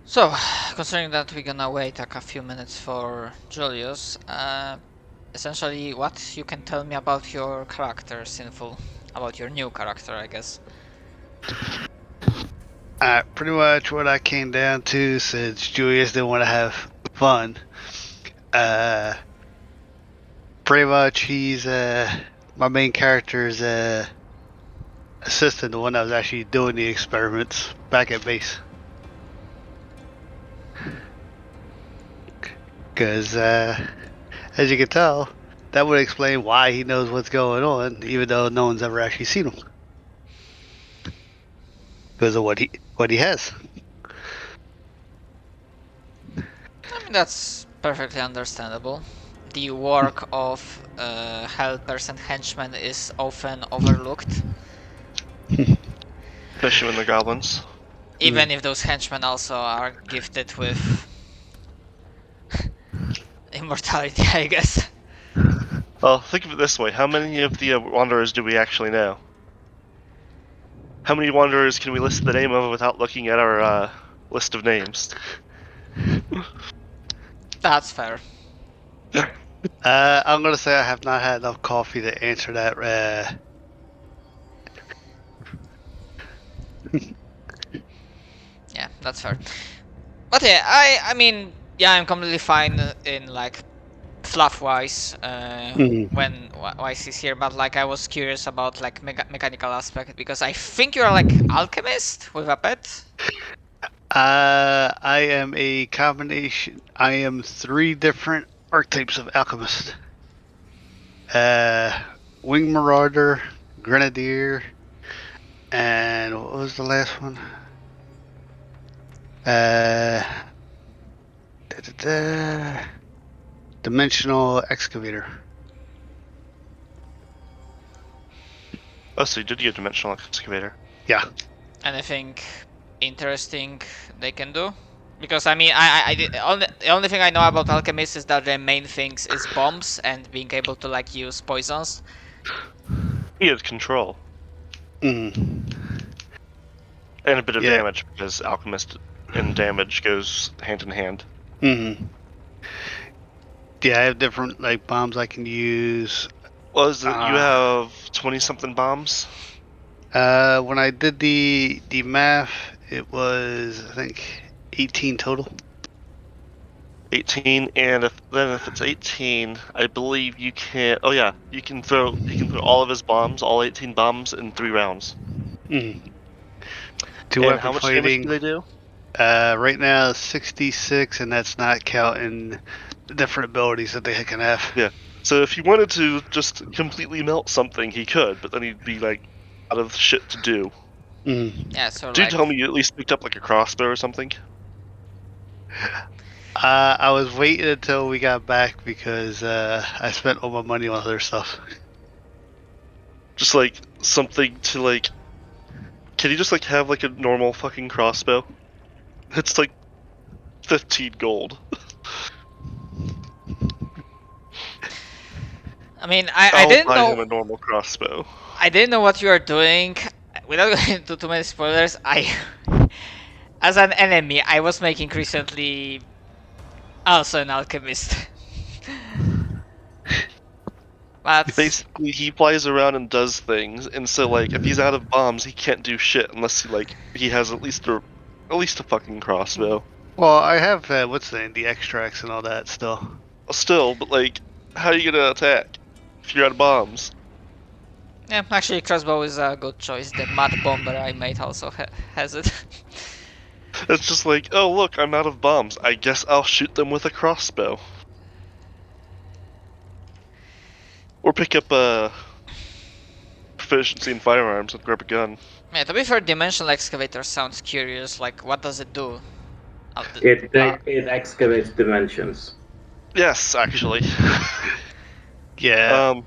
So, considering that we're gonna wait like a few minutes for Julius, essentially what you can tell me about your character, Sinful? About your new character, I guess. Pretty much what I came down to, since Julius didn't want to have fun. Pretty much he's my main character's assistant, the one that was actually doing the experiments back at base. Because as you can tell, that would explain why he knows what's going on, even though no one's ever actually seen him. Because of what he has. I mean, that's perfectly understandable. The work of helpers and henchmen is often overlooked, Especially when they're goblins. even if those henchmen also are gifted with immortality, I guess. Well, think of it this way: how many of the wanderers do we actually know? How many wanderers can we list the name of without looking at our list of names? That's fair. I'm gonna say I have not had enough coffee to answer that. Yeah, that's fair. But yeah, I mean, yeah, I'm completely fine in like fluff wise when Wise is here, but like I was curious about like mechanical aspect because I think you're like alchemist with a pet. I am a combination. I am 3 different archetypes of alchemist. Wing Marauder, Grenadier, and what was the last one? Dimensional Excavator. Oh, so you did get a dimensional excavator. Yeah. Anything interesting they can do? Because I mean, the only thing I know about alchemists is that their main things is bombs and being able to like use poisons. He has control. Mm. And a bit of Yeah. damage, because alchemist and damage goes hand in hand. Mm-hmm. Yeah, I have different like bombs I can use. Well, is it, you have 20-something bombs? When I did the math, it was I think 18 total. 18, and if it's 18, I believe you can. Oh yeah, he can throw all of his bombs, all 18 bombs, in 3 rounds. Mm. And how much damage do they do? Right now 66, and that's not counting the different abilities that they can have. Yeah. So if he wanted to just completely melt something, he could, but then he'd be like out of shit to do. Mm. Yeah, so Do you like tell me you at least picked up like a crossbow or something? I was waiting until we got back because I spent all my money on other stuff. Just like something to like. Can you just like have like a normal fucking crossbow? It's like 15 gold. I mean, I'll I didn't buy him know a normal crossbow. I didn't know what you were doing. Without going into too many spoilers, as an enemy, I was making recently also an alchemist. But Basically, he flies around and does things, and so like if he's out of bombs, he can't do shit unless he has at least a fucking crossbow. Well, I have what's the name, the extracts and all that still. Still, but like, how are you gonna attack if you're out of bombs? yeah, actually, crossbow is a good choice. The mud bomber I made also has it. It's just like, oh look, I'm out of bombs. I guess I'll shoot them with a crossbow. Or pick up a proficiency in firearms and grab a gun. Yeah, to be fair, dimensional excavator sounds curious. Like, what does it do? It excavates dimensions. Yes, actually. Yeah.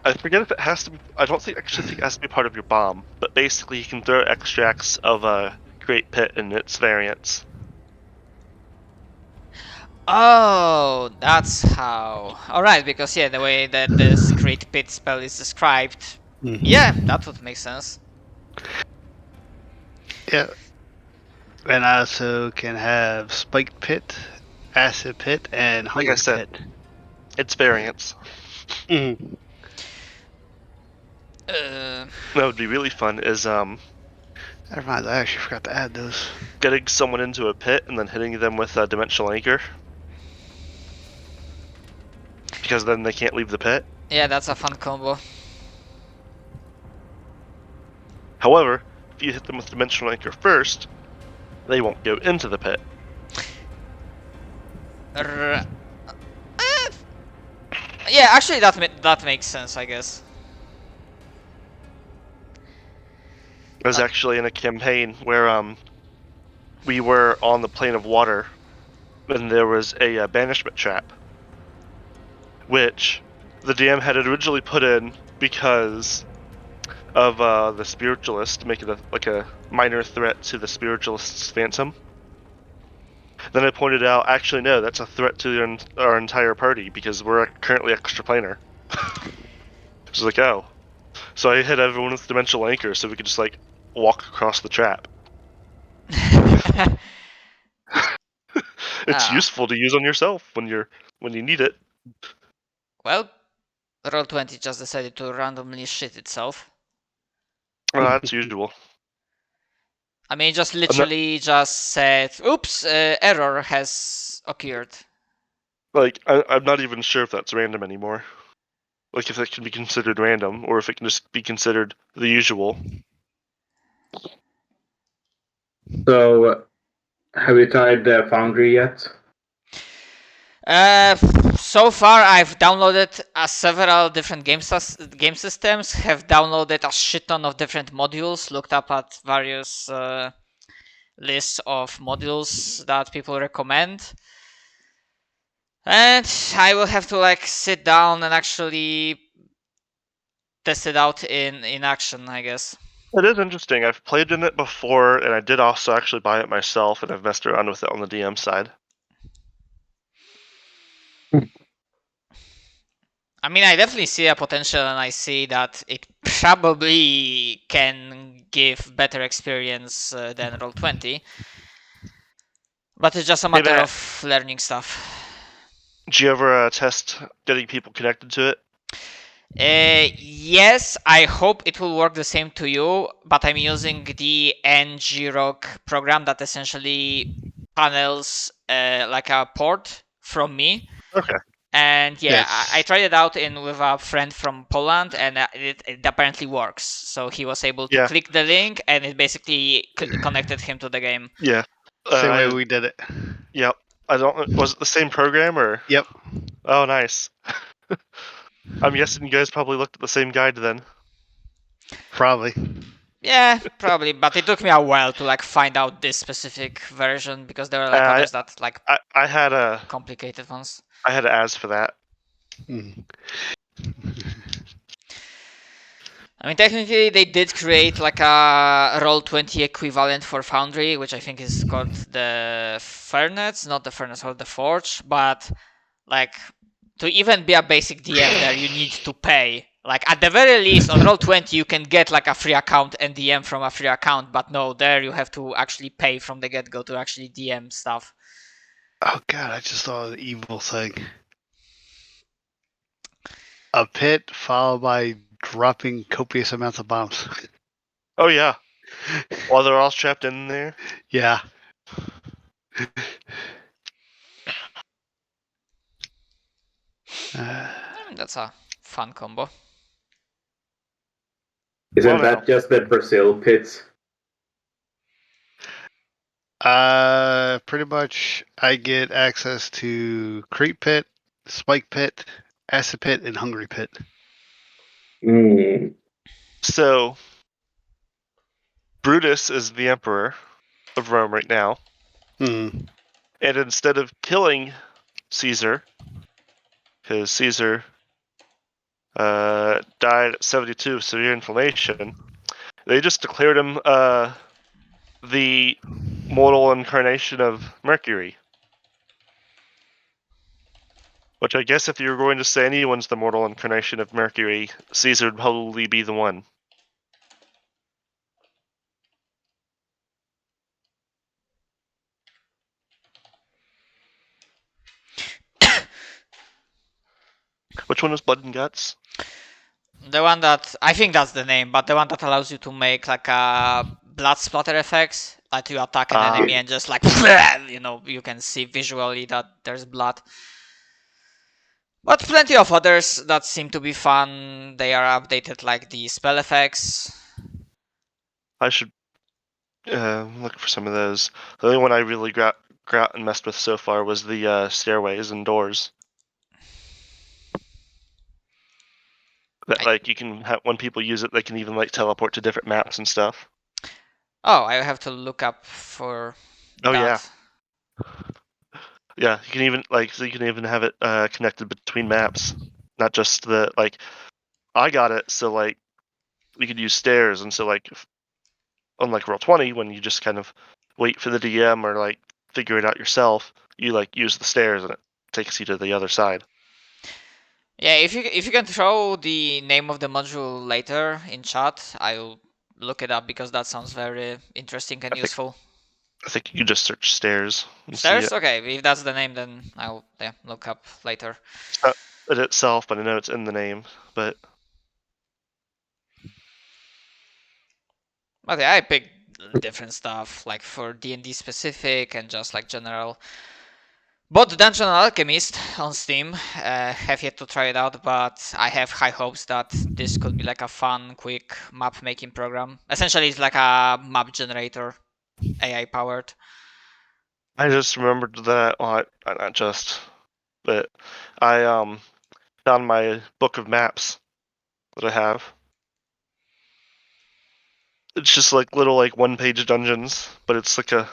I forget if it has to be. I don't think actually think it has to be part of your bomb, but basically you can throw extracts of a Great Pit and its variants. Oh, that's how. Alright, because yeah, the way that this Great Pit spell is described, Mhm. yeah, that would make sense. Yeah. And I also can have Spike Pit, Acid Pit, and Like Hunger I said, Pit. it's variants. Mm. Uh, That would be really fun is Never mind, I actually forgot to add those. getting someone into a pit and then hitting them with a dimensional anchor. Because then they can't leave the pit. yeah, that's a fun combo. However, if you hit them with dimensional anchor first, they won't go into the pit. Yeah, actually, that makes sense, I guess. I was actually in a campaign where we were on the plane of water, and there was a banishment trap, which the DM had originally put in because of the spiritualist, make it a minor threat to the spiritualist's phantom. Then I pointed out, actually no, that's a threat to our entire party because we're currently extraplanar. It's like, oh. So I hit everyone with dimensional anchor so we could just like walk across the trap. It's useful to use on yourself when you need it. Well, Roll20 just decided to randomly shit itself. That's usual. I mean, just literally just said, "Oops, error has occurred." Like, I'm not even sure if that's random anymore. Like, if that can be considered random, or if it can just be considered the usual. So, have you tried the Foundry yet? So far, I've downloaded several different game systems. Have downloaded a shit ton of different modules. Looked up at various lists of modules that people recommend. And I will have to like sit down and actually test it out in action, I guess. It is interesting. I've played in it before, and I did also actually buy it myself, and I've messed around with it on the DM side. I mean, I definitely see a potential, and I see that it probably can give better experience than Roll20. But it's just a matter of learning stuff. Did you ever test getting people connected to it? Yes, I hope it will work the same to you, but I'm using the ngrok program that essentially panels like a port from me. Okay. And yeah, Yes. I tried it out with a friend from Poland, and it apparently works. So he was able to click the link, and it basically connected him to the game. Yeah. Same way we did it. Yep. I don't. Was it the same program or? Yep. Oh, nice. I'm guessing you guys probably looked at the same guide then. Probably. Yeah, probably, but it took me a while to like find out this specific version because there were like others that like I had a complicated ones. I had an as for that. Mm. I mean, technically, they did create like a Roll20 equivalent for Foundry, which I think is called the Furnace, not the Furnace or the Forge. But like, to even be a basic DM there, you need to pay. Like at the very least, on Roll20, you can get like a free account and DM from a free account. But no, there you have to actually pay from the get-go to actually DM stuff. Oh god, I just thought of an evil thing. A pit followed by dropping copious amounts of bombs. Oh yeah. While they're all trapped in there. Yeah. That's a fun combo. Isn't that just the Brazil pits? Pretty much I get access to Creep Pit, Spike Pit, Acid Pit, and Hungry Pit. So, Brutus is the emperor of Rome right now. And instead of killing Caesar, because Caesar died at 72 of severe inflammation, they just declared him the mortal incarnation of Mercury. Which I guess if you were going to say anyone's the mortal incarnation of Mercury, Caesar would probably be the one. Which one was Blood and Guts? The one that I think that's the name, but the one that allows you to make like a blood splatter effects, like you attack an enemy and just like you can see visually that there's blood. But plenty of others that seem to be fun. They are updated, like the spell effects. I should look for some of those. The only one I really got and messed with so far was the stairways and doors. That like you can have, when people use it, they can even like teleport to different maps and stuff. Oh, I have to look up for. Oh that. Yeah, you can even have it connected between maps, not just the like. I got it so like you could use stairs, and so like unlike Roll20, when you just kind of wait for the DM or like figure it out yourself, you like use the stairs and it takes you to the other side. Yeah, if you can throw the name of the module later in chat, I'll look it up because that sounds very interesting and useful. I think you just search stairs. And Stairs? see it. Okay, if that's the name, then I'll look up later. It's not it itself, but I know it's in the name. But yeah, I picked different stuff like for D&D specific and just like general. Bought Dungeon Alchemist on Steam. Have yet to try it out, but I have high hopes that this could be like a fun, quick map making program. Essentially, it's like a map generator, AI powered. I just remembered that. Well, not just, but I found my book of maps that I have. It's just like little like 1-page dungeons, but it's like a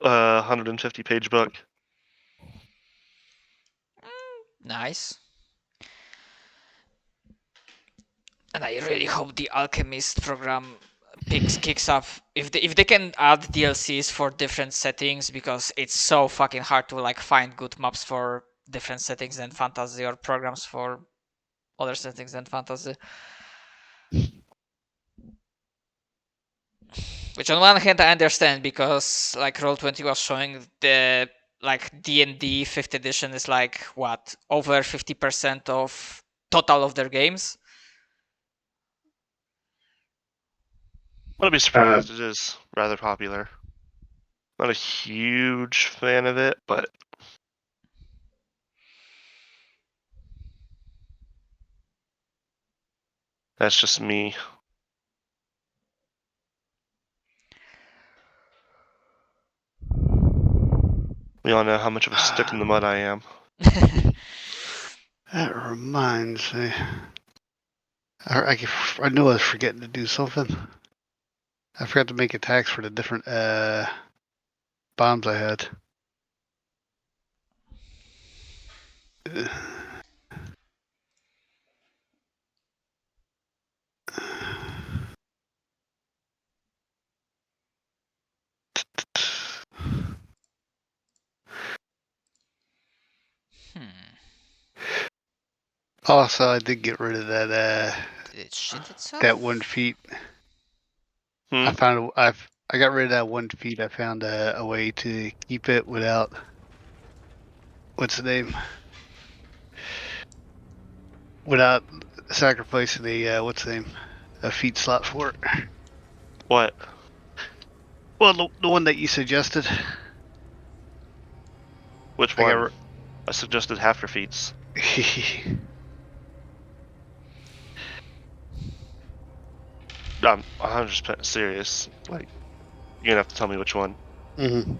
150-page book. Nice. And I really hope the Alchemist program kicks up. If they can add DLCs for different settings, because it's so fucking hard to like find good maps for different settings than fantasy or programs for other settings than fantasy. Which on one hand I understand, because like Roll20 was showing the like D&D 5th edition is like what, over 50% of total of their games. I'd be surprised. It is rather popular. Not a huge fan of it, but that's just me. We all know how much of a stick in the mud I am. That reminds me. I knew I was forgetting to do something. I forgot to make attacks for the different bombs I had. Also, I did get rid of that. Did it shit itself? That 1 feet. I got rid of that 1 feet. I found a way to keep it without. What's the name? Without sacrificing a feet slot for it. What? Well, the one that you suggested. Which one? I suggested half your feats. I'm 100% serious. Like, you're gonna have to tell me which one. Mm-hmm.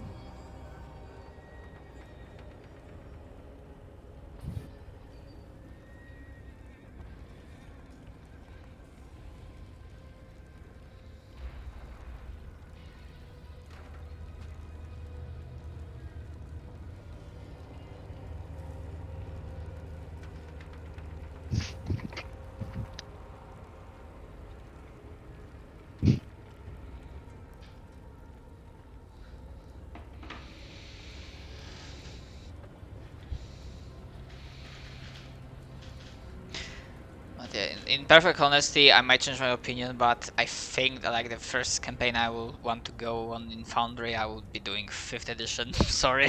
In perfect honesty, I might change my opinion, but I think that like the first campaign I will want to go on in Foundry, I would be doing 5th edition. Sorry.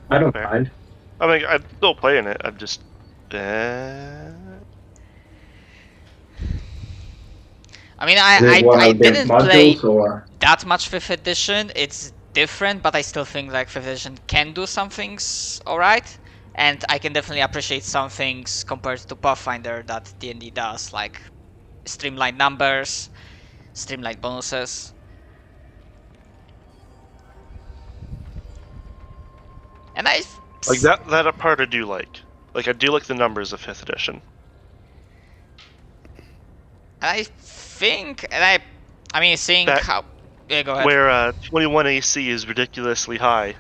I don't mind. I mean, I'm still playing it. I'm just. I mean, Is it one I of the didn't play modules or? that much 5th edition. It's different, but I still think like 5th edition can do some things alright. And I can definitely appreciate some things compared to Pathfinder that D&D does, like streamlined numbers, streamlined bonuses. And I Like that part I do like. Like I do like the numbers of 5th edition. I think, and I mean, seeing That- how. Yeah, go ahead. Where 21 AC is ridiculously high.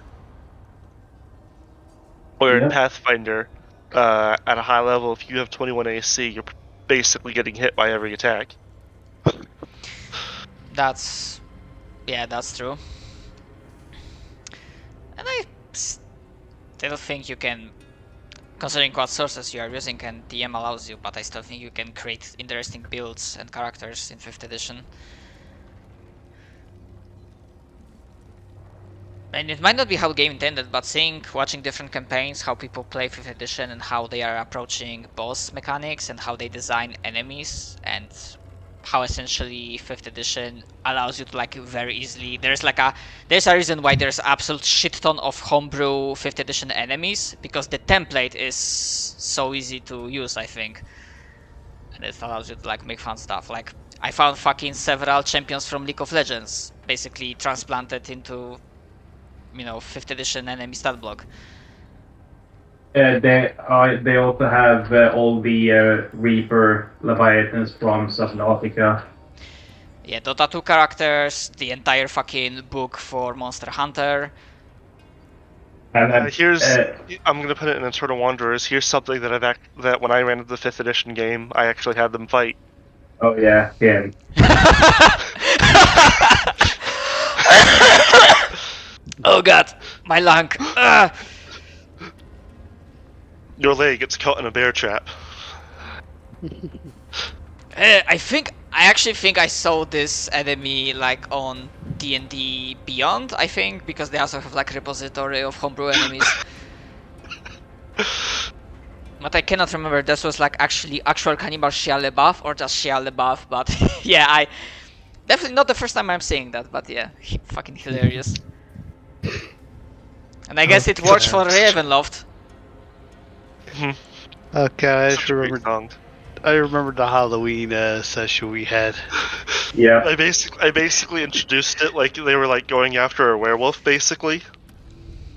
Or in Yeah. Pathfinder, at a high level, if you have 21 AC, you're basically getting hit by every attack. That's true. And I still think you can, considering what sources you are using and DM allows you, but I still think you can create interesting builds and characters in 5th edition. And it might not be how the game intended, but watching different campaigns, how people play 5th edition and how they are approaching boss mechanics and how they design enemies and how essentially 5th edition allows you to like very easily. There's a reason why there's absolute shit ton of homebrew 5th edition enemies, because the template is so easy to use, I think. And it allows you to like make fun stuff. Like I found fucking several champions from League of Legends basically transplanted into 5th edition enemy stat block. They also have all the Reaper Leviathans from Subnautica. Yeah, Dota 2 characters, the entire fucking book for Monster Hunter. And I'm gonna put it in Eternal Wanderers. Here's something that when I ran the 5th edition game, I actually had them fight. oh yeah, him. Oh god, my lung. Your leg gets caught in a bear trap. I actually think I saw this enemy like on D&D Beyond, I think, because they also have like repository of homebrew enemies. But I cannot remember this was like actual cannibal Shia LaBeouf or just Shia LaBeouf, but yeah, I definitely not the first time I'm seeing that, but yeah, fucking hilarious. And I guess it works for Ravenloft. Okay, I Such just a great remembered. song. I remembered the Halloween session we had. Yeah. I basically introduced it like they were like going after a werewolf basically,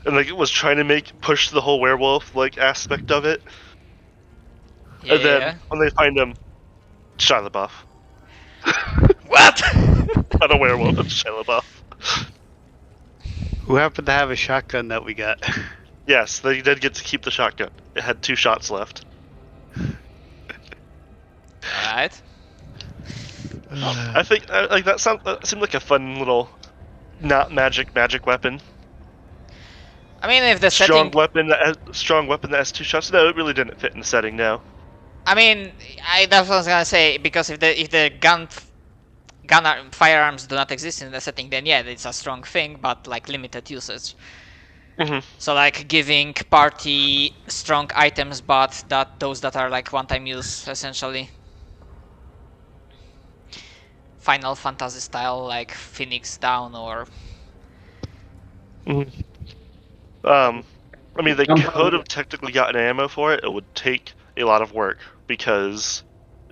and like it was trying to push the whole werewolf like aspect of it. Yeah, And then when they find him, Shia LaBeouf. What? Not a werewolf, it's Shia LaBeouf. Who happened to have a shotgun that we got? Yes, they did get to keep the shotgun. It had 2 shots left. Alright. I think like that seemed like a fun little, not magic weapon. I mean, if the setting... Strong weapon that has 2 shots. No, it really didn't fit in the setting. No. I mean, that's what I was gonna say, because if the firearms do not exist in the setting, then yeah, it's a strong thing, but like limited usage. Mm-hmm. So like giving party strong items, but those that are like one-time use, essentially. Final Fantasy style, like Phoenix Down or... Mm-hmm. I mean, they could have technically gotten ammo for it. It would take a lot of work because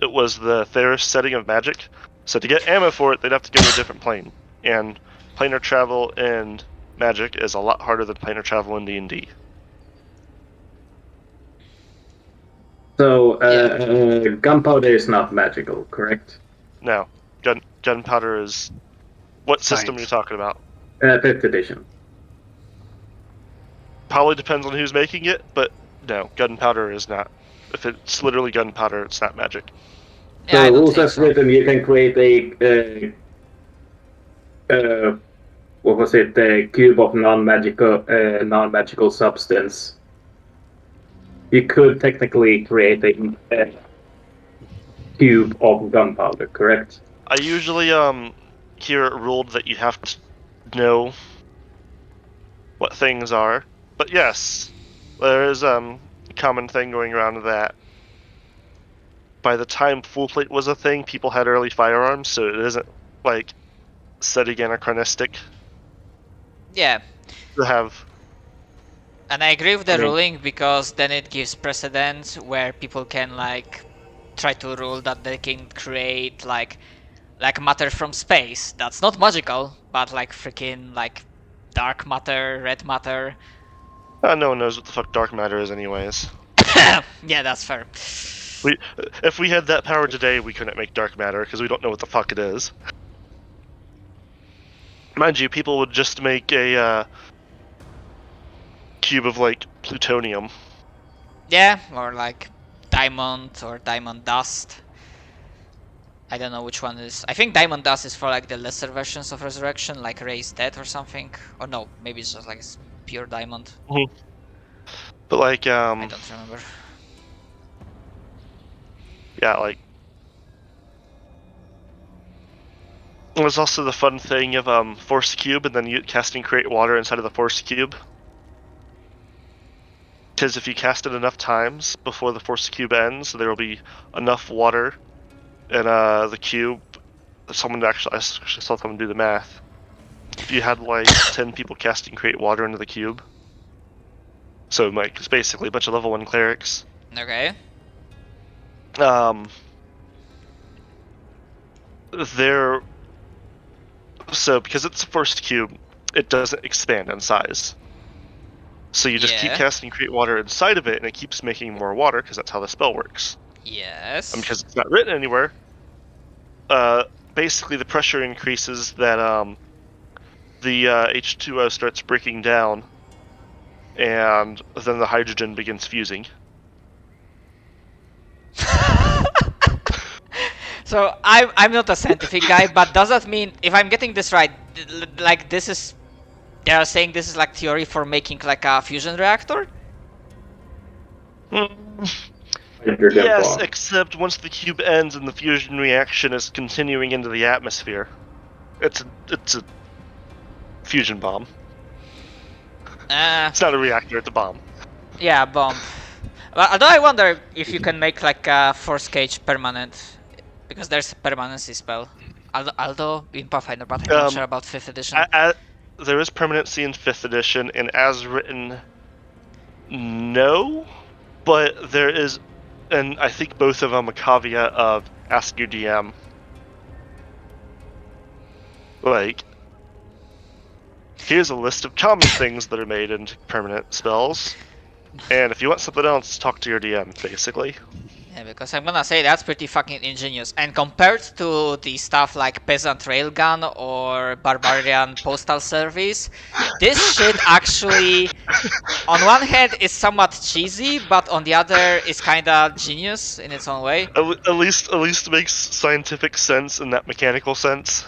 it was the Theros setting of magic. So to get ammo for it, they'd have to go to a different plane. And planar travel in magic is a lot harder than planar travel in D&D. So gunpowder is not magical, correct? No, gunpowder is... What system are you talking about? 5th edition. Probably depends on who's making it, but no, gunpowder is not. If it's literally gunpowder, it's not magic. Yeah, So rules as written, you can create a what was it? A cube of non-magical substance. You could technically create a cube of gunpowder, correct? I usually hear it ruled that you have to know what things are, but yes, there is a common thing going around that by the time full plate was a thing, people had early firearms, so it isn't like setting anachronistic Yeah, to have. and I agree with the I mean- ruling because then it gives precedent where people can like try to rule that they can create like matter from space. That's not magical, but like freaking like dark matter, red matter. No one knows what the fuck dark matter is, anyways. Yeah, that's fair. If we had that power today, we couldn't make dark matter because we don't know what the fuck it is. Mind you, people would just make a cube of like plutonium. Yeah, or like diamond or diamond dust. I don't know which one is. I think diamond dust is for like the lesser versions of resurrection, like raised dead or something. Or no, maybe it's just like pure diamond. But like, I don't remember. Yeah, like. There's also the fun thing of force cube and then you casting create water inside of the force cube. Because if you cast it enough times before the force cube ends, there will be enough water in the cube. I actually saw someone do the math. If you had like 10 people casting create water into the cube, so like it's basically a bunch of level 1 clerics. Okay. So because it's the first cube, it doesn't expand in size. So you just keep casting create water inside of it, and it keeps making more water because that's how the spell works. Yes. And because it's not written anywhere, basically the pressure increases that the H2O starts breaking down, and then the hydrogen begins fusing. So I'm not a scientific guy, but does that mean, if I'm getting this right, like this is, they are saying this is like theory for making like a fusion reactor? Yes, except once the cube ends and the fusion reaction is continuing into the atmosphere, it's a fusion bomb. It's not a reactor; it's a bomb. Yeah, bomb. Well, although I wonder if you can make like a force cage permanent, because there's a permanency spell. Although in Pathfinder, but I'm not sure about 5th edition. There is permanency in 5th edition, and as written, no. But there is, and I think both of them, a caveat of ask your DM. Like, here's a list of common things that are made into permanent spells, and if you want something else, talk to your DM, basically. Yeah, because I'm gonna say that's pretty fucking ingenious. And compared to the stuff like Peasant Railgun or Barbarian Postal Service, this shit actually, on one hand, is somewhat cheesy, but on the other, is kinda genius in its own way. At least makes scientific sense in that mechanical sense.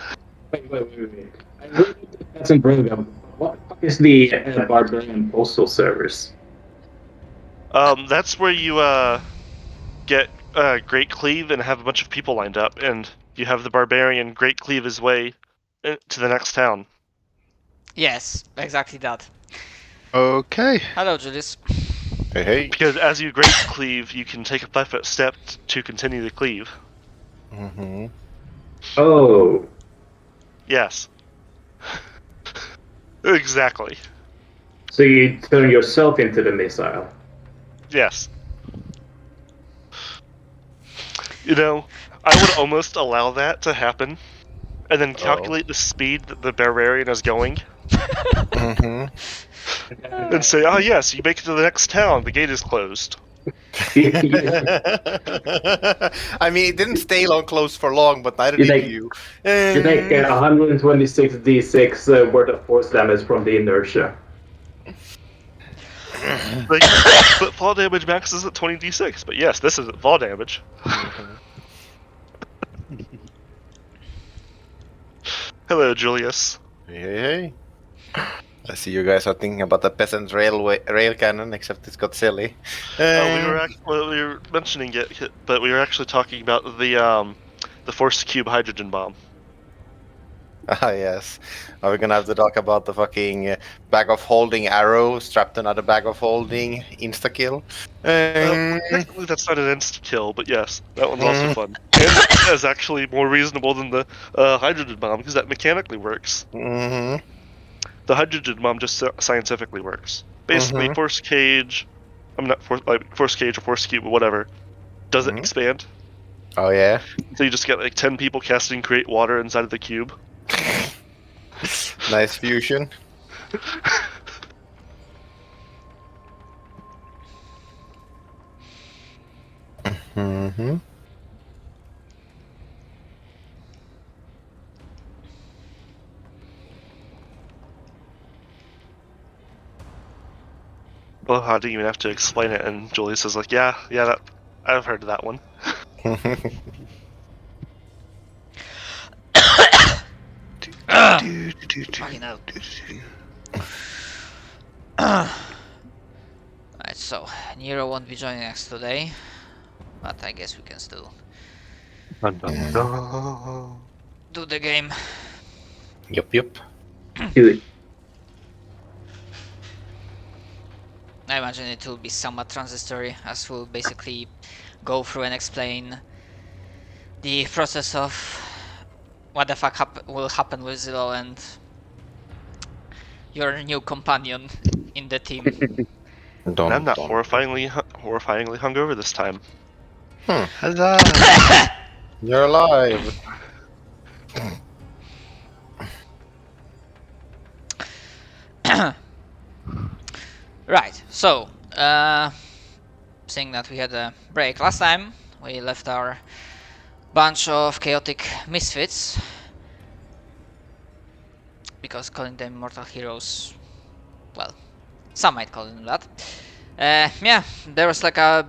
Wait. I really think that's in Railgun. What is the Barbarian Postal Service? That's where you get Great Cleave and have a bunch of people lined up, and you have the barbarian Great Cleave his way to the next town. Yes, exactly that. Okay. Hello, Julius. Hey. Because as you Great Cleave, you can take a 5-foot step to continue the cleave. Mm-hmm. Oh. Yes. Exactly. So you turn yourself into the missile. Yes. You know, I would almost allow that to happen, and then calculate the speed that the barbarian is going, Mm-hmm. and say, "Oh yes, you make it to the next town. The gate is closed." I mean, it didn't stay closed for long, but neither did you. You take 126 d6 worth of force damage from the inertia. Like, but fall damage maxes at 20d6. But yes, this isn't fall damage. Hello, Julius. Hey. I see you guys are thinking about the peasant rail cannon, except it's got silly. We were mentioning it, but we were actually talking about the force cube hydrogen bomb. Ah, yes. Are we gonna have to talk about the fucking bag of holding arrow strapped to another bag of holding insta kill? Technically, that's not an insta kill, but yes, that one's also fun. And that is actually more reasonable than the hydrogen bomb because that mechanically works. Mm-hmm. The hydrogen bomb just scientifically works. Basically, force cage. I'm not force cage or force cube or whatever. Doesn't expand. Oh yeah. So you just get like 10 people casting create water inside of the cube. Nice fusion. Mm-hmm. Well, I didn't even have to explain it, and Julius is like, yeah, that I've heard of that one. Fucking hell. Right, so Nero won't be joining us today, but I guess we can still do the game. Yup. Do it. I imagine it will be somewhat transitory, as we'll basically go through and explain the process of what the fuck will happen with Zillow and your new companion in the team. And I'm not horrifyingly hungover this time. Huzzah! You're alive. Right, so seeing that we had a break last time, we left our bunch of chaotic misfits, because calling them mortal heroes, well, some might call them that. Yeah, there was like a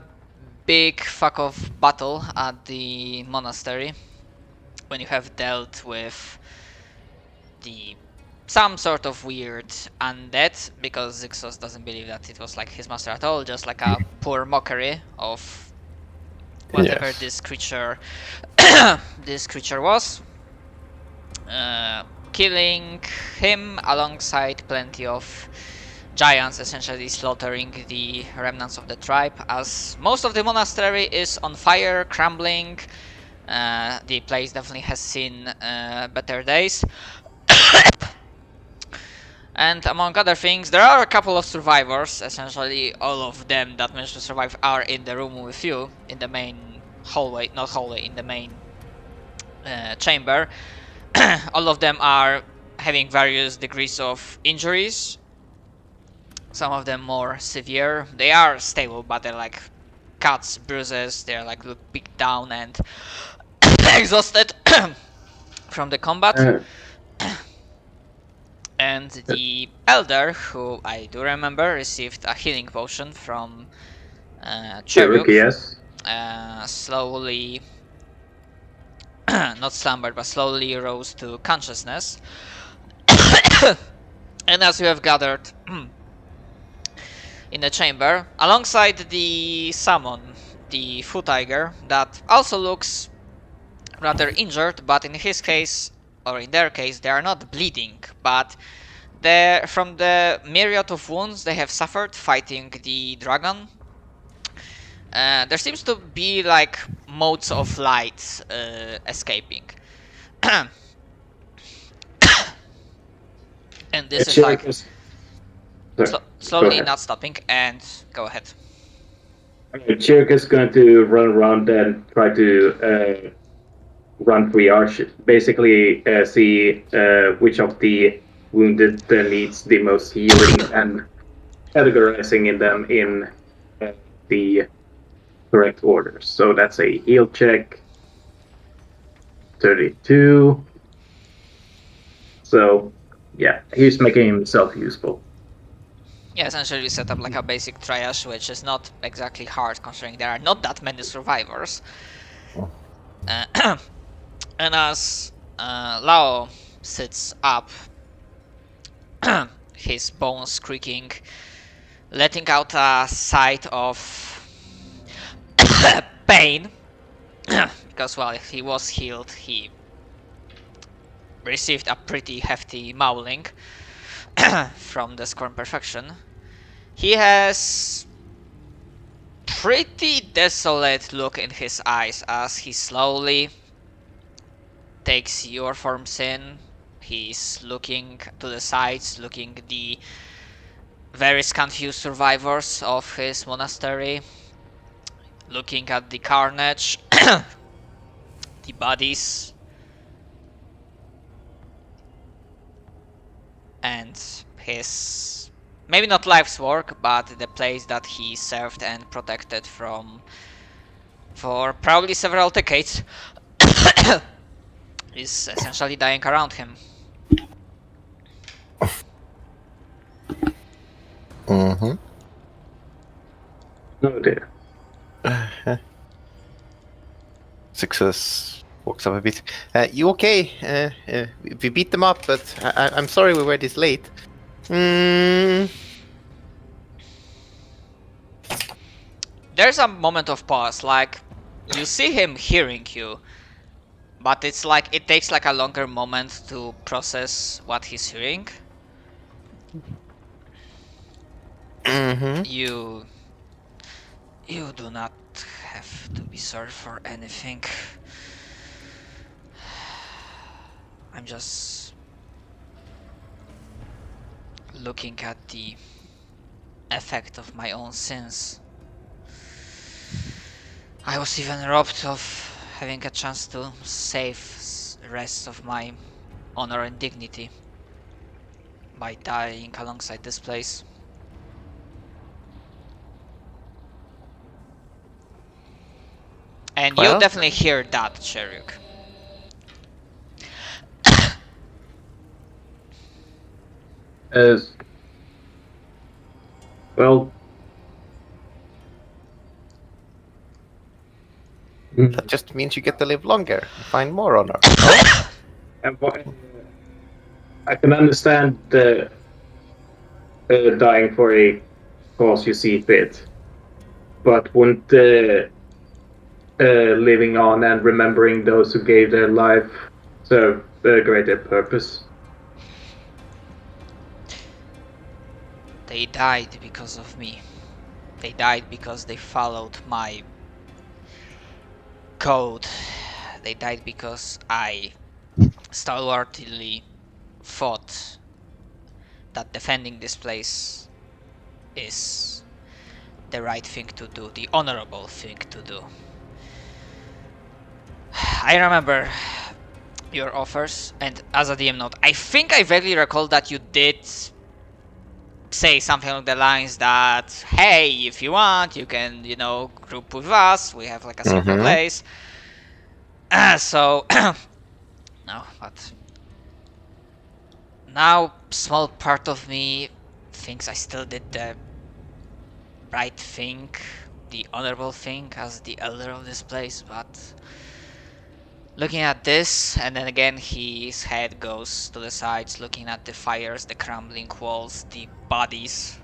big fuck off battle at the monastery when you have dealt with some sort of weird undead, because Zixos doesn't believe that it was like his master at all, just like a poor mockery of whatever this creature was. Killing him alongside plenty of giants, essentially slaughtering the remnants of the tribe, as most of the monastery is on fire, crumbling. The place definitely has seen better days. And among other things, there are a couple of survivors. Essentially, all of them that managed to survive are in the room with you, in the main hallway, not hallway, in the main chamber. All of them are having various degrees of injuries. Some of them more severe. They are stable, but they're like cuts, bruises. They're like look beat down and exhausted from the combat. And the elder, who I do remember, received a healing potion from Cheruk. Yes. Slowly, not slumbered, but slowly rose to consciousness. And as you have gathered in the chamber, alongside the summon, the foot tiger, that also looks rather injured, but in his case, or in their case, they are not bleeding, but from the myriad of wounds they have suffered fighting the dragon, there seems to be like modes of light escaping. And this is like slowly not stopping, and go ahead. Cheruk is going to run around and try to run triage, basically see which of the wounded needs the most healing and categorizing them in the correct order. So that's a heal check. 32. So yeah, he's making himself useful. Yeah, essentially we set up like a basic triage, which is not exactly hard considering there are not that many survivors. And as Lao sits up, his bones creaking, letting out a sigh of pain, because while he was healed, he received a pretty hefty mauling from the Scorn Perfection. He has pretty desolate look in his eyes as he slowly takes your forms in. He's looking to the sides, looking at the various confused survivors of his monastery, looking at the carnage, the bodies, and his, maybe not life's work, but the place that he served and protected from for probably several decades is essentially dying around him. Mm-hmm. Oh dear. Success walks up a bit. You okay? We beat them up, but I'm sorry we were this late. There's a moment of pause, like you see him hearing you, but it's like it takes like a longer moment to process what he's hearing. Mm-hmm. You do not have to be sorry for anything. I'm just looking at the effect of my own sins. I was even robbed of having a chance to save the rest of my honor and dignity by dying alongside this place. And Well, you definitely hear that, Cheruk. Well, that just means you get to live longer and find more honor. and I can understand the dying for a cause you see fit, but wouldn't living on and remembering those who gave their life serve a greater purpose? They died because of me. They died because they followed my code. They died because I stalwartly fought that defending this place is the right thing to do, the honorable thing to do. I remember your offers, and as a DM note, I think I vaguely recall that you did say something along the lines that, hey, if you want, you can, group with us. We have like a certain place. So, no, but now small part of me thinks I still did the right thing, the honorable thing as the elder of this place, but looking at this, and then again his head goes to the sides, looking at the fires, the crumbling walls, the bodies.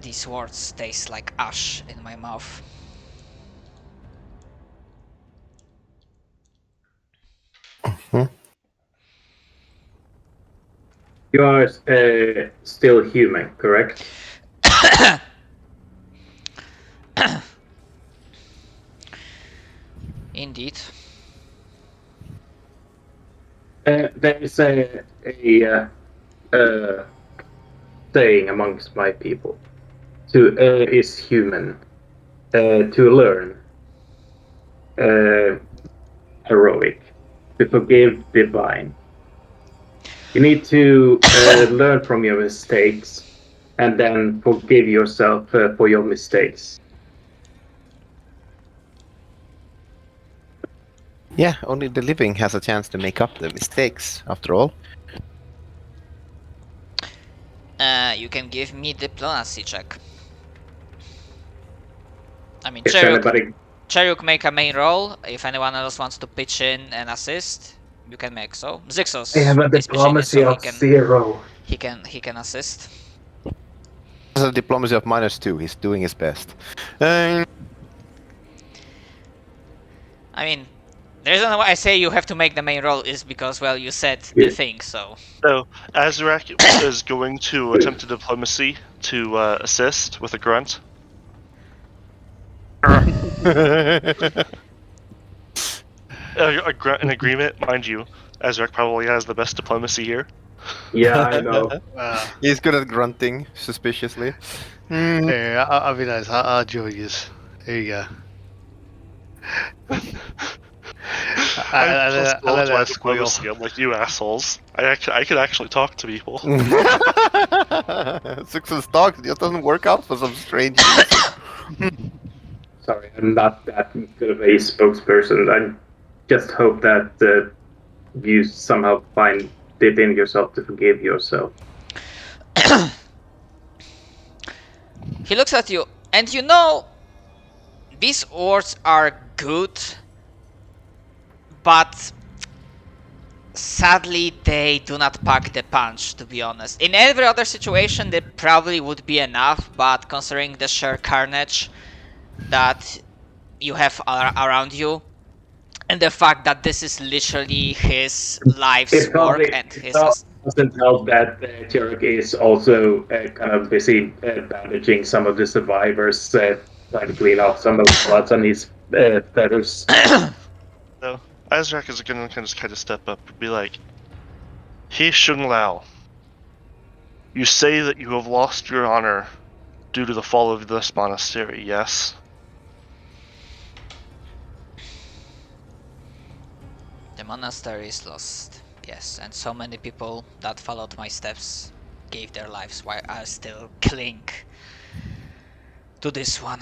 These words taste like ash in my mouth. You are still human, correct? Indeed. There is a saying amongst my people: to err is human, to learn heroic, to forgive divine. You need to learn from your mistakes and then forgive yourself for your mistakes. Yeah, only the living has a chance to make up the mistakes, after all. You can give me diplomacy check. I mean, Is anybody... Cheruk make a main role. If anyone else wants to pitch in and assist, you can make so. Zixos. I have a diplomacy of 0. He can assist. Has a diplomacy of -2. He's doing his best. I mean, The reason why I say you have to make the main roll is because, well, you said the thing, so... So, Azrak is going to attempt a diplomacy to assist with a grunt. An agreement, mind you. Azrak probably has the best diplomacy here. Yeah, I know. He's good at grunting, suspiciously. Here, I'll be nice. I'll join you. There you go. I let that squeal. I'm like, you assholes. I could actually talk to people. Success talk just doesn't work out for some strange reason. Sorry, I'm not that good of a spokesperson. I just hope that you somehow find it in yourself to forgive yourself. He looks at you, and you know, these words are good, but sadly they do not pack the punch, to be honest. In every other situation they probably would be enough, but considering the sheer carnage that you have around you, and the fact that this is literally his life's work and his... doesn't help that Turek is also kind of busy bandaging some of the survivors, trying to clean off some of the blood on his feathers. So, Azrak is going to kind of step up and be like, He Shun Lao, you say that you have lost your honor due to the fall of this monastery, yes? The monastery is lost, yes, and so many people that followed my steps gave their lives while I still cling to this one.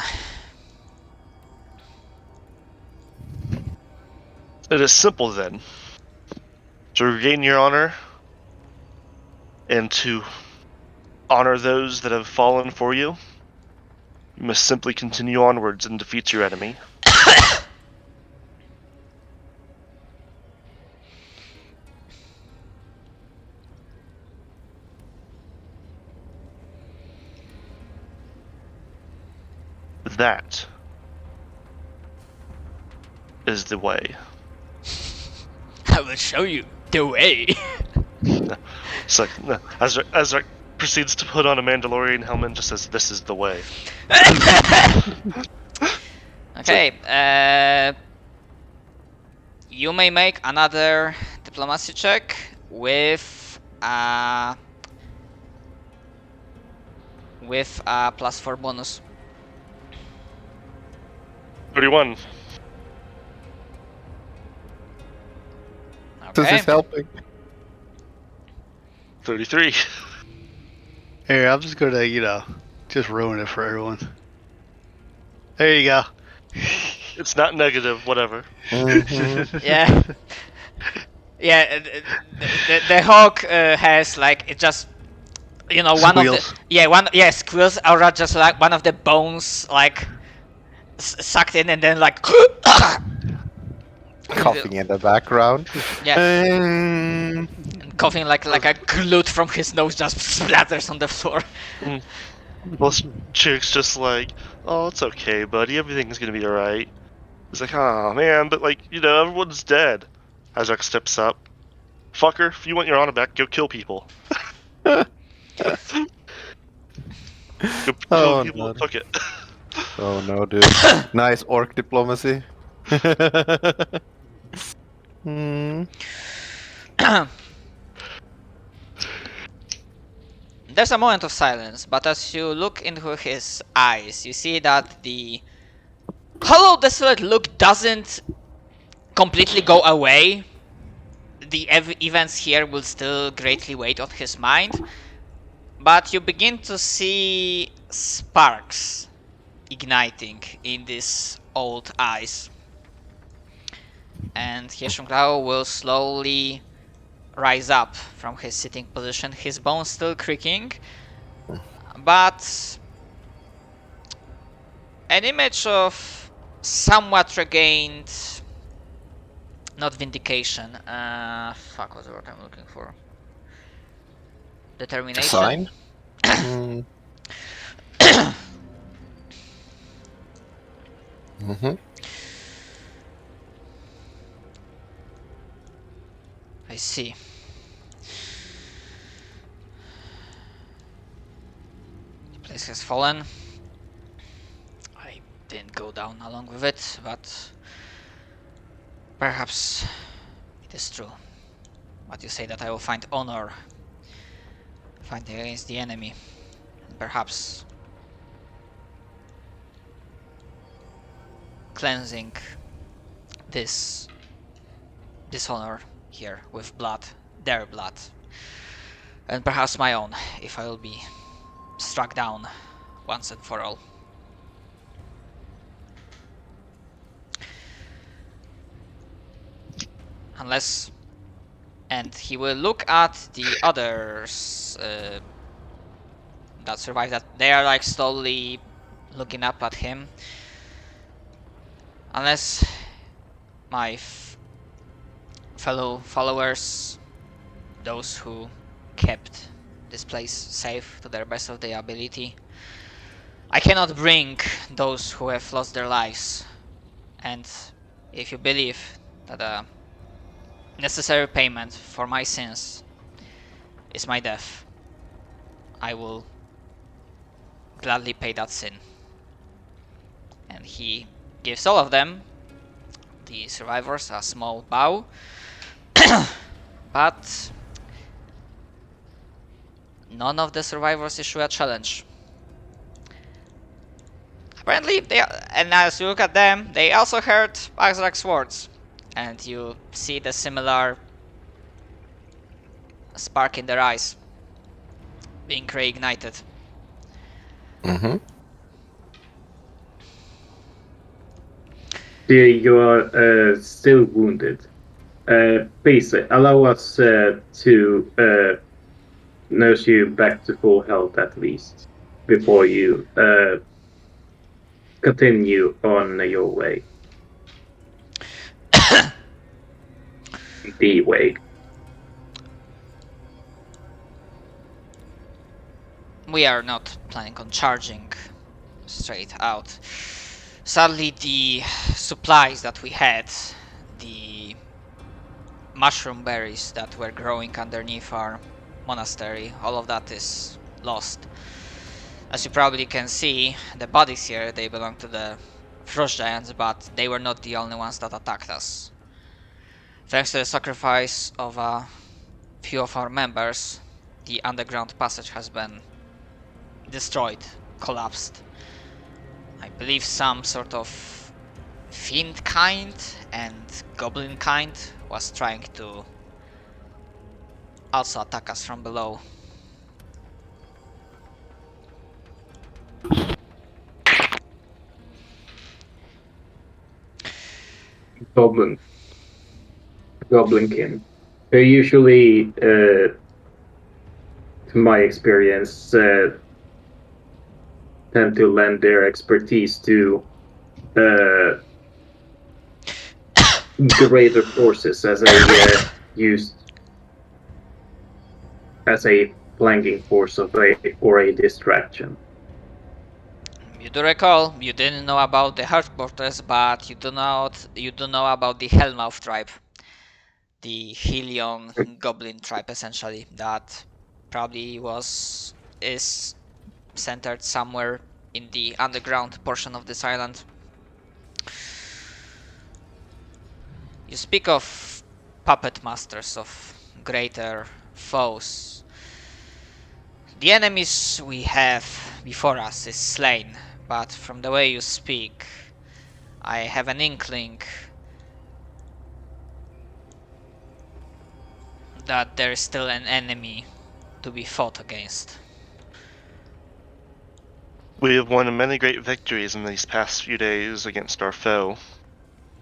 It is simple then. To regain your honor and to honor those that have fallen for you, you must simply continue onwards and defeat your enemy. That is the way. I will show you the way. So, no, Azrak proceeds to put on a Mandalorian helmet and just says, "This is the way." Okay, you may make another diplomacy check with a +4 bonus. 31. This Okay. is helping. 33. Here, I'm just gonna, just ruin it for everyone. There you go. It's not negative, whatever. Yeah. Yeah, the hawk has like, it just, one Squeals. of the squeals are just like one of the bones like sucked in, and then like Coughing in the background. yeah, and coughing like a glute from his nose just splatters on the floor. Well, Chick's just like, "Oh, it's okay, buddy. Everything's gonna be alright." He's like, "Oh man, but everyone's dead." Azrak steps up. "Fucker, if you want your honor back, go kill people." Go kill people and took it. Oh no, dude. Nice orc diplomacy. There's a moment of silence, but as you look into his eyes, you see that the hollow, desolate look doesn't completely go away. The events here will still greatly weigh on his mind, but you begin to see sparks igniting in these old eyes. And He Shun Lao will slowly rise up from his sitting position, his bones still creaking, but an image of somewhat regained, not vindication, fuck, what's the word I'm looking for? Determination? Sign? see. The place has fallen. I didn't go down along with it, but perhaps it is true. But you say that I will find honor fighting against the enemy, and perhaps cleansing this dishonor here with blood, their blood, and perhaps my own, if I will be struck down once and for all. Unless, and he will look at the others that survived. That they are like slowly looking up at him. Unless my fellow followers, those who kept this place safe to their best of their ability, I cannot bring those who have lost their lives. And if you believe that a necessary payment for my sins is my death, I will gladly pay that sin. And he gives all of them, the survivors, a small bow. But none of the survivors issue a challenge. Apparently, and as you look at them, they also heard Azrak swords, and you see the similar spark in their eyes being reignited. Mm-hmm. You are still wounded. Please allow us to nurse you back to full health at least before you continue on your way. The way. We are not planning on charging straight out. Sadly, the supplies that we had, the mushroom berries that were growing underneath our monastery, all of that is lost. As you probably can see, the bodies here, they belong to the frost giants, but they were not the only ones that attacked us. Thanks to the sacrifice of a few of our members, the underground passage has been destroyed, collapsed. I believe some sort of fiend kind and goblin kind was trying to also attack us from below. Goblinkin. They usually, to my experience, tend to lend their expertise to greater forces as a used as a flanking force or a distraction. You do recall, you didn't know about the headquarters, but you do know about the Hellmouth tribe. The Helion goblin tribe, essentially, that probably is centered somewhere in the underground portion of this island. You speak of puppet masters of greater foes. The enemies we have before us is slain, but from the way you speak, I have an inkling that there is still an enemy to be fought against. We have won many great victories in these past few days against our foe,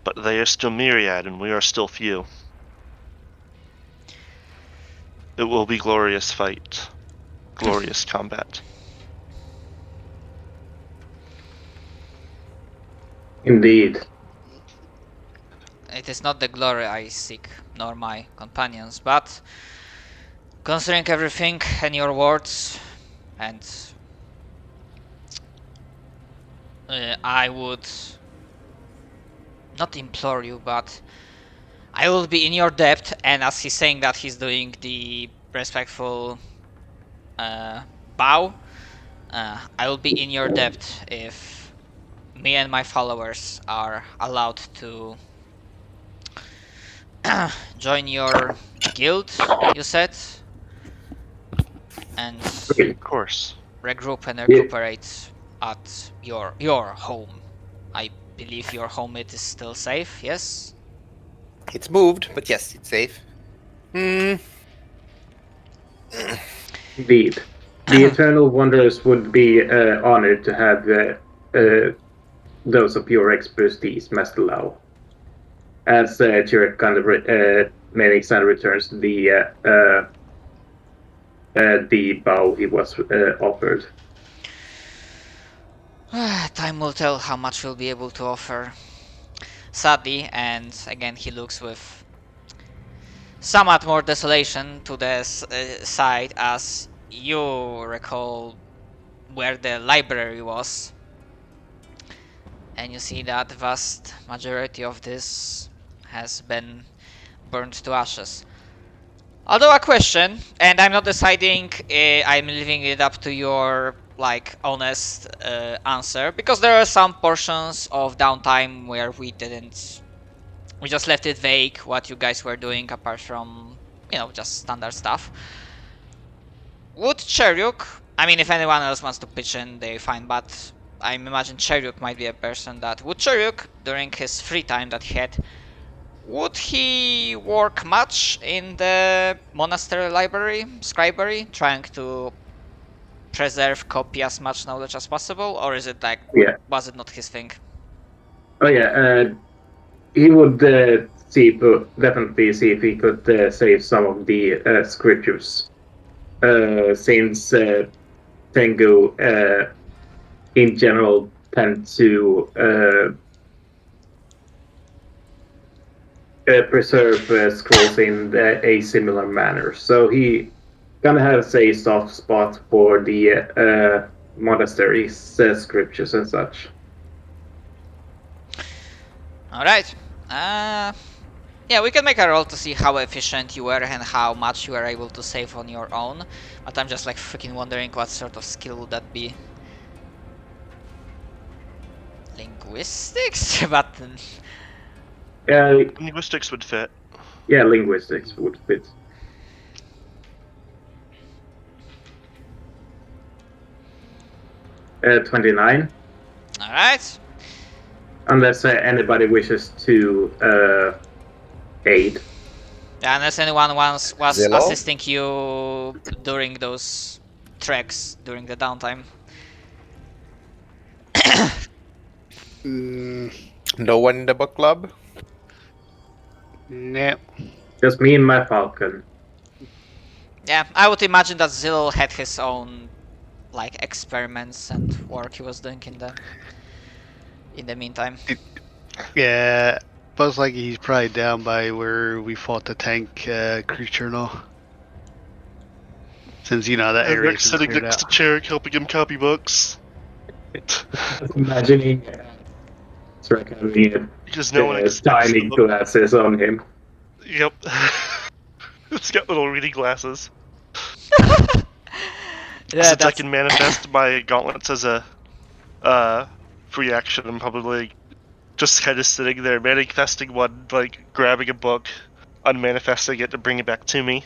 but they are still myriad and we are still few. It will be glorious fight, glorious combat. Indeed. It is not the glory I seek, nor my companions, but considering everything and your words, and I would not implore you, but I will be in your debt, and as he's saying that, he's doing the respectful bow. I will be in your debt if me and my followers are allowed to join your guild, you said, and Of course. regroup and recuperate at your home. I believe your home it is still safe, yes? It's moved, but yes, it's safe. Indeed. The Eternal Wanderers would be honored to have those of your expertise, Master Lau. As Chirrut kind of makes and returns the bow he was offered. Time will tell how much we'll be able to offer. Sadly, and again he looks with somewhat more desolation to the side as you recall where the library was. And you see that the vast majority of this has been burned to ashes. Although a question, and I'm not deciding, I'm leaving it up to your honest answer, because there are some portions of downtime where we just left it vague what you guys were doing apart from, just standard stuff. Would Cheryuk, I mean, if anyone else wants to pitch in, they're fine, but I imagine Cheryuk might be a person that, would Cheryuk, during his free time that he had, would he work much in the monastery library, scribery, trying to preserve, copy as much knowledge as possible, or is it was it not his thing? Oh yeah, he would definitely see if he could save some of the scriptures, since Tengu in general tend to preserve scrolls in a similar manner. So he kind of has a soft spot for the monastery's scriptures and such. Alright. Yeah, we can make a roll to see how efficient you were and how much you were able to save on your own. But I'm just freaking wondering what sort of skill would that be. Linguistics? But... linguistics would fit. Yeah, linguistics would fit. Uh, 29. Alright. Unless anybody wishes to aid. Yeah, unless anyone was Zillow? assisting you during those treks, during the downtime. No one in the book club? No. Just me and my falcon. Yeah, I would imagine that Zillow had his own experiments and work he was doing in the meantime. Yeah, most likely he's probably down by where we fought the tank creature now. Since that area is sitting cleared next to out. Cherrick helping him copy books. Imagining Shrek having Because no one expects tiny the book. glasses on him. Yep. It's got little reading glasses. Yeah, Since I can manifest my gauntlets as a free action, I'm probably just kind of sitting there manifesting one, grabbing a book, unmanifesting it to bring it back to me.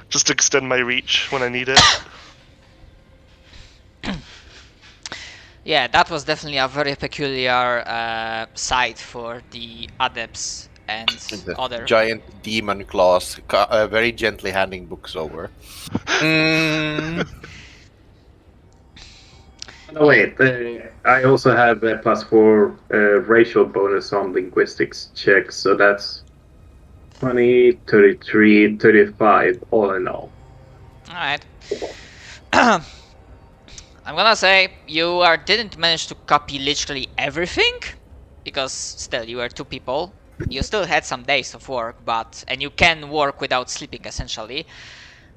Just to extend my reach when I need it. Yeah, that was definitely a very peculiar sight for the adepts and The other. giant demon claws, very gently handing books over. Oh wait, I also have a +4 racial bonus on linguistics checks, so that's 20, 33, 35 all in all. Alright. I'm gonna say you didn't manage to copy literally everything, because still you were 2 people. You still had some days of work, and you can work without sleeping essentially.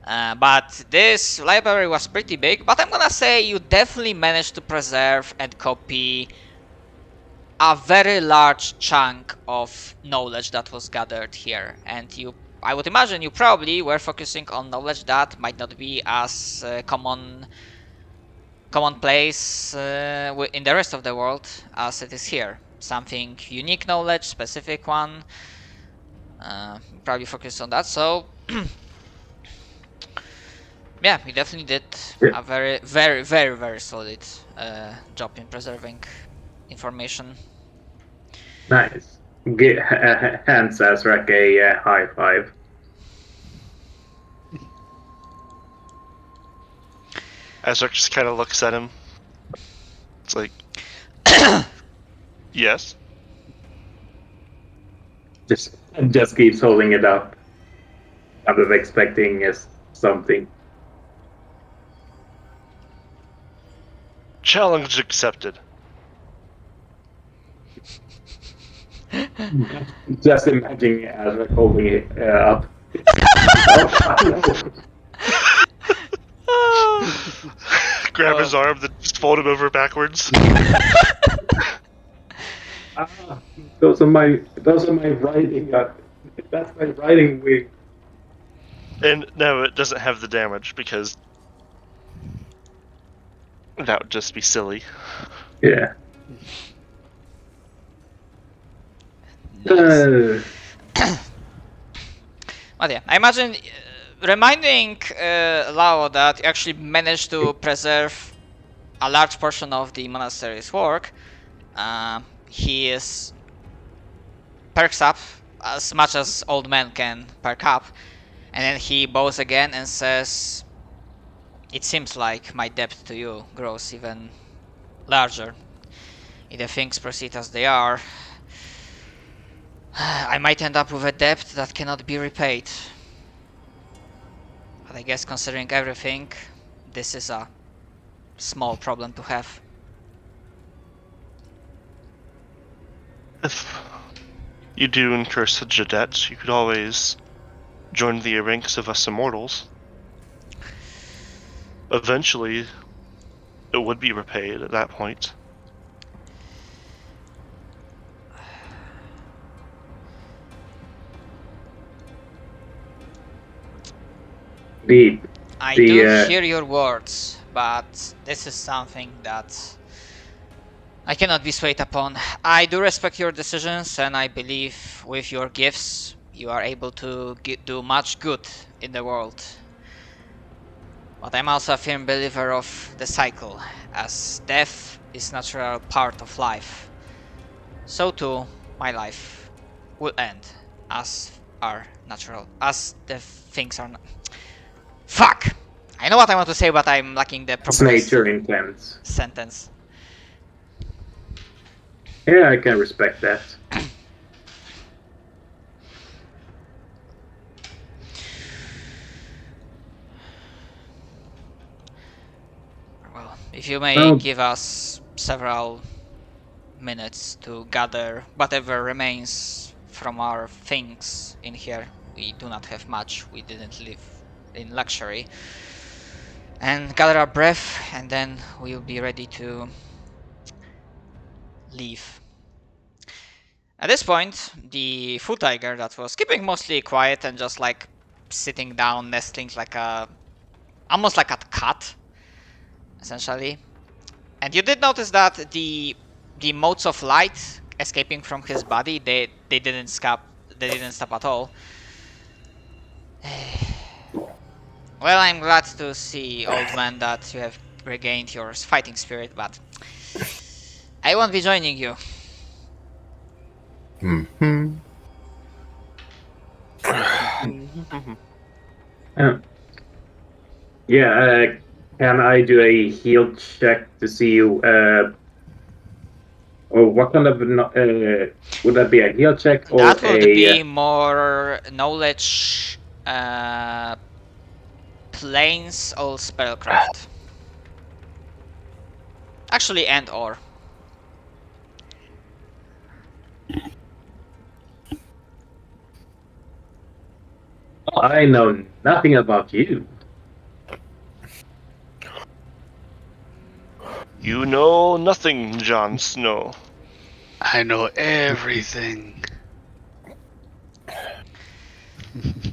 But this library was pretty big, but I'm gonna say you definitely managed to preserve and copy a very large chunk of knowledge that was gathered here, and I would imagine you probably were focusing on knowledge that might not be as commonplace in the rest of the world as it is here. Something unique knowledge, specific one. Probably focus on that. So yeah, we definitely did a very, very, very, very solid job in preserving information. Nice. Hands Azrak a high five. Azrak just kind of looks at him. It's like, yes. Just keeps holding it up. Kind of expecting something. Challenge accepted. Just imagining Azrak holding it up. Grab his arm, then just fold him over backwards. Those are my riding. That's my riding wing. And no, it doesn't have the damage because that would just be silly. Yeah. Nice. But yeah, I imagine reminding Lao that you actually managed to preserve a large portion of the monastery's work. He perks up as much as old men can perk up, and then he bows again and says, "It seems like my debt to you grows even larger. If the things proceed as they are, I might end up with a debt that cannot be repaid. But I guess considering everything, this is a small problem to have." If you do incur such a debt, you could always join the ranks of us immortals. Eventually, it would be repaid at that point. I do hear your words, but this is something that I cannot be swayed upon. I do respect your decisions, and I believe with your gifts you are able to do much good in the world. But I'm also a firm believer of the cycle, as death is a natural part of life. So too, my life will end, as the things are. Fuck! I know what I want to say, but I'm lacking the proper nature intends. Sentence. Yeah, I can respect that. Well, if you may give us several minutes to gather whatever remains from our things in here. We do not have much, we didn't live in luxury. And gather our breath, and then we'll be ready to leave. At this point, the foot tiger that was keeping mostly quiet and just like sitting down, nestling like almost like a cat, essentially. And you did notice that the motes of light escaping from his body, they didn't stop at all. Well, I'm glad to see, old man, that you have regained your fighting spirit, but I won't be joining you. Can I do a heal check to see or what kind of would that be, a heal check or that would be more knowledge, planes or spellcraft? Actually, and or. I know nothing about you. You know nothing, Jon Snow. I know everything.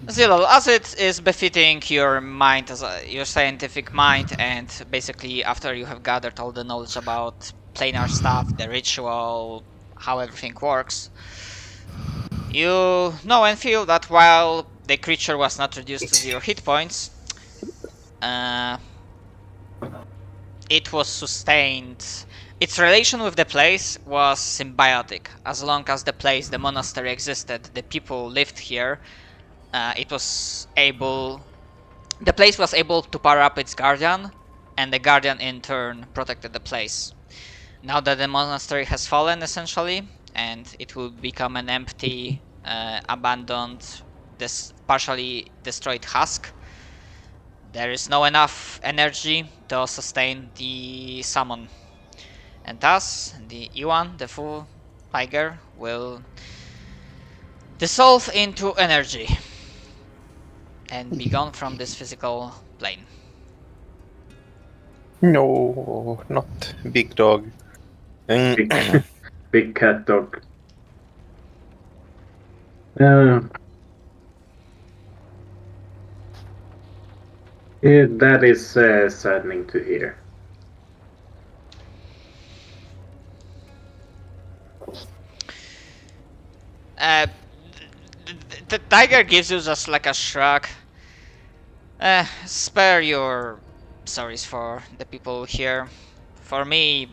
Zillow, as it is befitting your mind, your scientific mind, and basically after you have gathered all the knowledge about planar stuff, the ritual, how everything works, you know and feel that while the creature was not reduced to 0 hit points, it was sustained. Its relation with the place was symbiotic. As long as the place, the monastery existed, the people lived here, it was able. The place was able to power up its guardian, and the guardian in turn protected the place. Now that the monastery has fallen, essentially, and it will become an empty, abandoned, partially destroyed husk, there is no enough energy to sustain the summon. And thus, the Yuan, the full tiger, will dissolve into energy and be gone from this physical plane. No, not big dog. Big cat dog. That is saddening to hear. The tiger gives you just like a shrug. Spare your sorries for the people here. For me,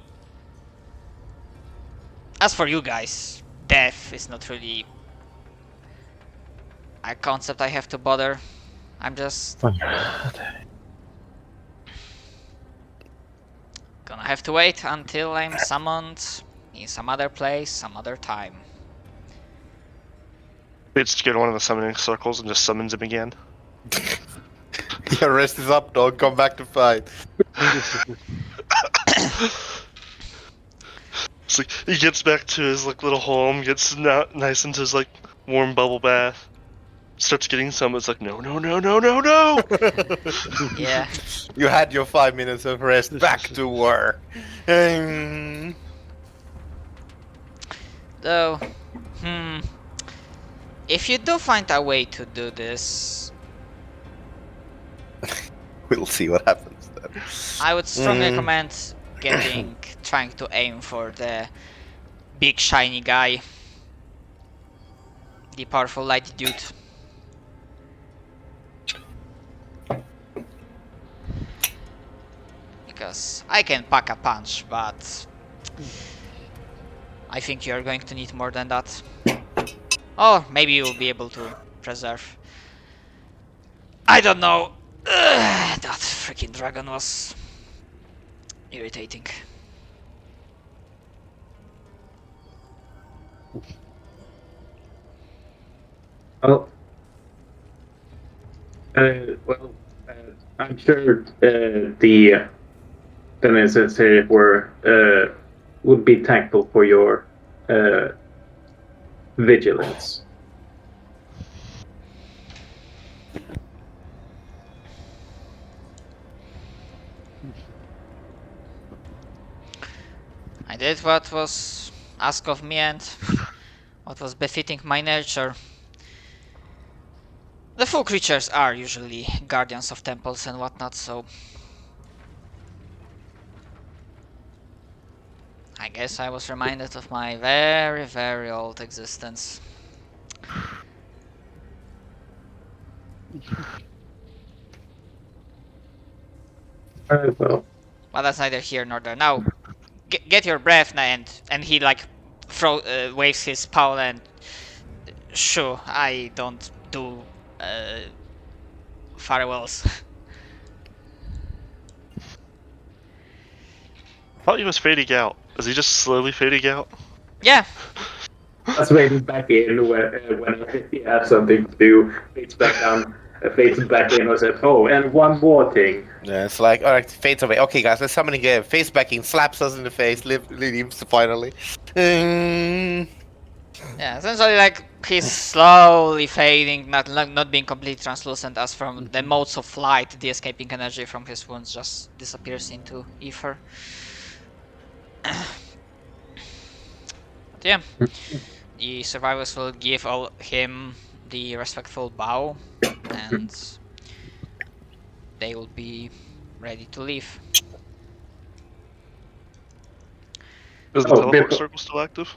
as for you guys, death is not really a concept I have to bother. I'm just gonna have to wait until I'm summoned in some other place, some other time. It's to go to one of the summoning circles and just summons him again. Your rest is up, dog. Come back to fight. It's like he gets back to his like little home, gets nice into his like warm bubble bath, starts getting some. It's like no. Yeah. You had your 5 minutes of rest. Back to work. Though, if you do find a way to do this, We'll see what happens then. I would strongly recommend trying to aim for the big shiny guy, the powerful light dude. Because I can pack a punch, but I think you're going to need more than that. Or maybe you'll be able to preserve. I don't know. That freaking dragon was irritating. Oh. I'm sure the necessary would be thankful for your vigilance. I did what was asked of me and what was befitting my nature. The full creatures are usually guardians of temples and whatnot, so I guess I was reminded of my very, very old existence. Well. Well, that's neither here nor there. Now, get your breath, and he like waves his paw and sure, I don't do farewells. I thought he was fading out. Is he just slowly fading out? Yeah. That's fading back in when he has something to do. Fades back down, fades back in, and says, "Oh, and one more thing." Yeah, it's like, alright, fades away. Okay, guys, let's summon again. Face backing, slaps us in the face, leaves finally. Yeah, essentially like he's slowly fading, not being completely translucent, as from the modes of flight, the escaping energy from his wounds just disappears into ether. yeah, the survivors will give him the respectful bow, and they will be ready to leave. Is the teleport circle still active?